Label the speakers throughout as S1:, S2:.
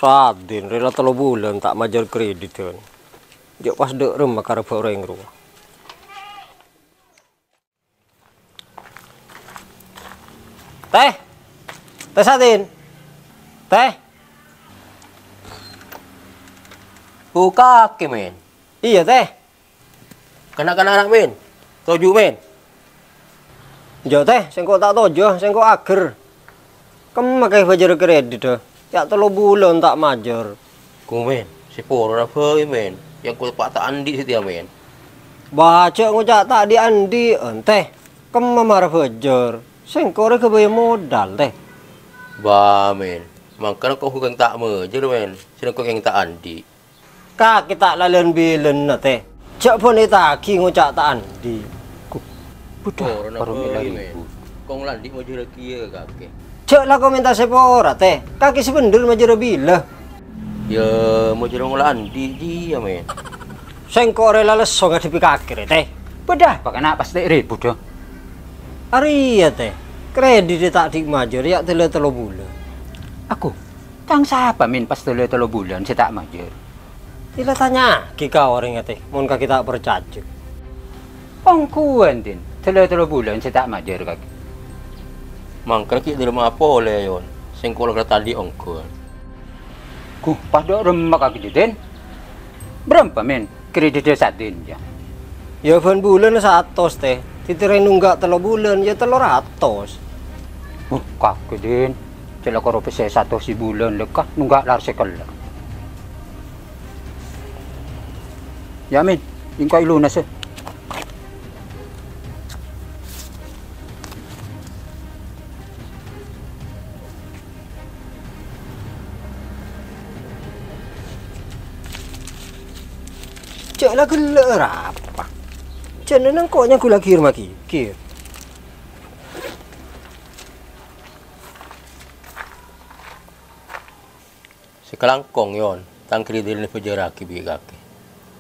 S1: Sadin, rela 3 bulan tak majar kredit kan. Jok pas dek rumah karep orang rumah. Teh. Teh Sadin. Teh.
S2: Buka ke men.
S1: Iya teh.
S2: Kanak-kanak men. Toju men.
S1: Jo teh, sengko tak tojo, sengko ager. Kemakai bajar kredit dah. Ya 3 bulan tak majar.
S2: Ku men. Si poro apa men. Yang ku pak tak andi setia men.
S1: Baca ngucak tak di andi teh. Kemamar bajar. Sengko rek kebayar modal teh.
S2: Ba men. Makanya kau hukang tak mejer men. Sini kau yang tak andi.
S1: Kaki tak lalen bilen na teh. Cak pun itaki ngucak tak andi.
S2: Budak baru men. Kau ngelandi mau jera kia kakek.
S1: Cak lah kau minta sepora teh. Kaki sebendur majera bila.
S2: Ya mau jera ngelandi dia men.
S1: Sengko rela leso ngadepi kaki teh.
S3: Bedah, pakana pas dek ribut dong.
S1: Ari ya teh. Kredit tak dik majar ya 3 bulan.
S3: Aku, kang siapa min pas 3 bulan saya tak majer.
S1: Tidak tanya kika orang teh. Mun kaki tak percaya.
S3: Pangkuan din, 3 bulan saya tak majer kaki.
S2: Makanya kita di rumah apa oleh yon. Sengkol kata tadi ongkol.
S3: Ku, pas dok rumah kaki din. Berapa min kreditnya Sadin ya?
S1: Ya ban bulan 100 teh. Titirai nunggak 3 bulan ya 300.
S3: Kaki din. Cila karo pese 1 si bulan lekah nunggak lar sekal. Ya min, ingkay lunas eh.
S1: Cak lah gelar apa? Cak nenang koknya gula kir maki. Kir.
S2: Sekelangkong yon. Tangkri din ni pejaraki bigaki.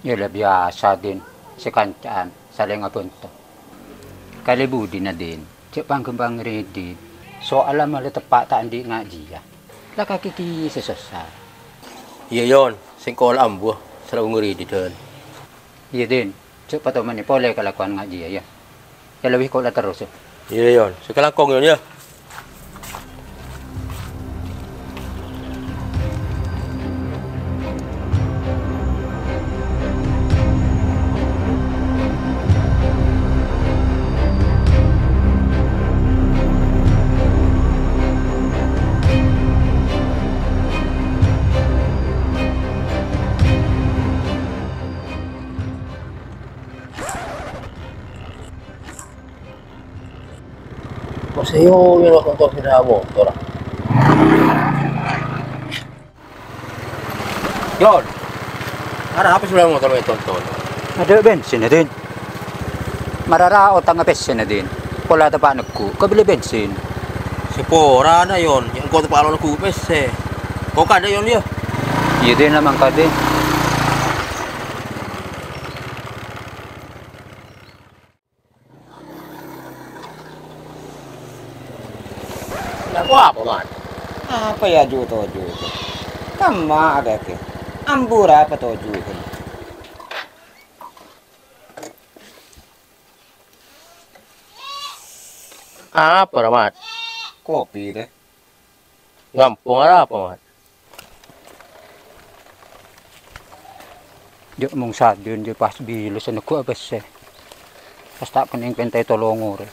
S3: Ya lah biasa din. Sekancaan, saling ngapunto. Kali budi na din. Cik pangkembang redit. Soalan malah tepat tak andi ngaji ya. Lah kaki ki sesosal.
S2: Iya yon. Sengkol ambuh. Selalu ngeri di dan.
S3: Iya din. Cik patut mani boleh kelakuan ngaji ya. Ya lebih kau lah terus.
S2: Iya yon. Sekelangkong yon ya. Masih yung kontor sila motor. Yon, ada apa sebelah motor may tonton?
S3: Ada bensin na din. Mararaot ang bensin na din. Wala ta pa nagku, kabili bensin.
S2: Si Pora na yon, yung kontor pa na kupes eh. Kau kada yon dia?
S3: Iya din naman ka din.
S2: Aku apa man?
S4: Apa ya juto? Kama ada ke? Ambura apa toju kan?
S2: Apa Ramat?
S4: Kopi deh.
S2: Ngampung ada apa man?
S3: Di mong Sadin di pas bilis na ko abas eh. Pas tak kening pentay tolongor.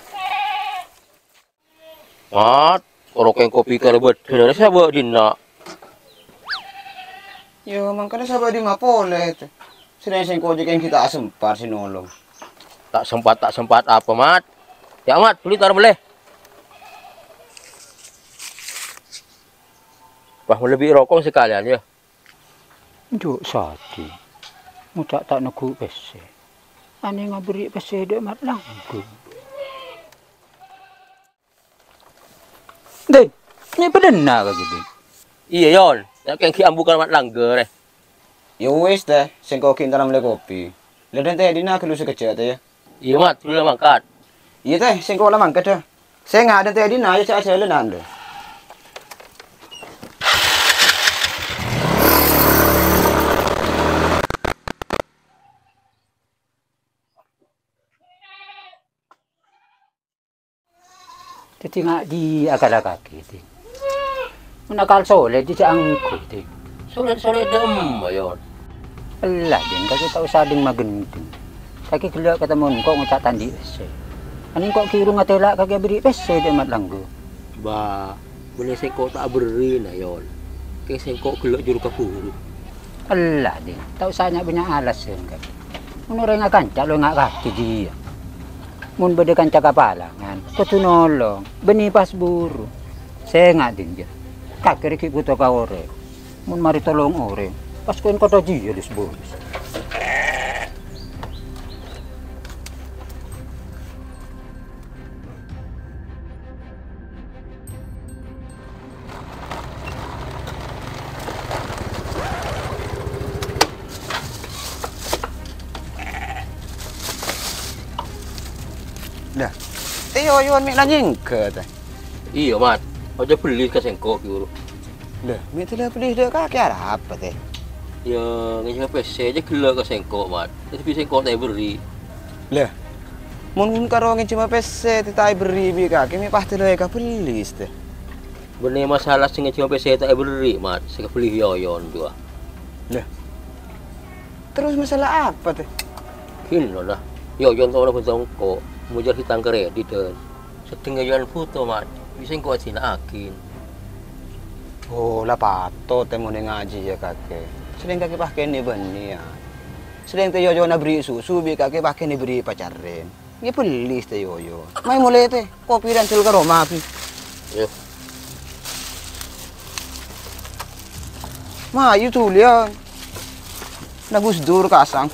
S2: Mat, orang yang kopi karibet, sudah siapa dina?
S4: Yo, makanya sabar di mapole itu. Sering kau yang kita sempar sinolong.
S2: Tak sempat apa Mat? Ya Mat, beli taruh boleh. Wah, lebih rokok sekalian ya.
S3: Jo Sadin. Mutak tak naku pese. Ani ngaberi pese dek mat langgu. Din, ini benar ka gitu.
S2: Iya yon, yang kiambukan mat langgar eh.
S4: Yo wes deh, sing kau kintar amle kopi. Ladan teh dina kelu sekecil teh ya.
S2: Iya Mat, dulu mangkat.
S4: Iya teh, sing kau lamang dah. Saya nggak ada teh dina ya cak lenan deh.
S3: Titi nga di akala kaki ti. Menakal solid di angko ti.
S2: Sulit-sulit dem yon.
S3: Allah din kasi tao sading magending. Kaki gila katamon ko ngucat tandi ese. Aning kok kiro nga tela kaki beri ese di mat langgo.
S2: Ba, boleh sengkok tak beri na yon. Kaya sengkok gelak juru kapuru.
S3: Allah din. Tao sanya banyak alas yun kaki. Menurut nga kanca lo nga kaki dia. Mun beda kanca kapalangan, ketunolong, beni pas buru. Saya nga din dia. Kaki riki butuh ka ore. Mun mari tolong ore. Pas koin kota dia disebut.
S4: Dah. Yoyon mi nanying ke teh.
S2: Iya, Mat. Aja beli ke sengkok juru.
S4: Dah, mi telah beli dah kaki ada apa teh?
S2: Ya, ngejeng PC aja gelak ke sengkok, Mat. Tapi sengkok tak beri.
S4: Lah. Mun karo cuma PC titai beri bi kaki mi pasti dah ka beli teh.
S2: Bener masalah sing ngejeng PC tak beri, Mat. Sing beli yoyon juga.
S4: Lah. Terus masalah apa teh?
S2: Gini lah. Yoyon tau nak sengkok. Mujar hitang kredit dan setengah jualan foto, Mat. Bisa kau sila akin.
S4: Oh, lah pato teh mau ngaji ya kakek. Sering kakek pakai ni beni ya. Sering teh yoyo na beri susu bi kakek pakai ni beri pacarin. Ini pelis teh yoyo. Mai mulai teh kopi dan cil karo mapi.
S2: Ya.
S4: Ma, itu lihat. Nagus dur kasang.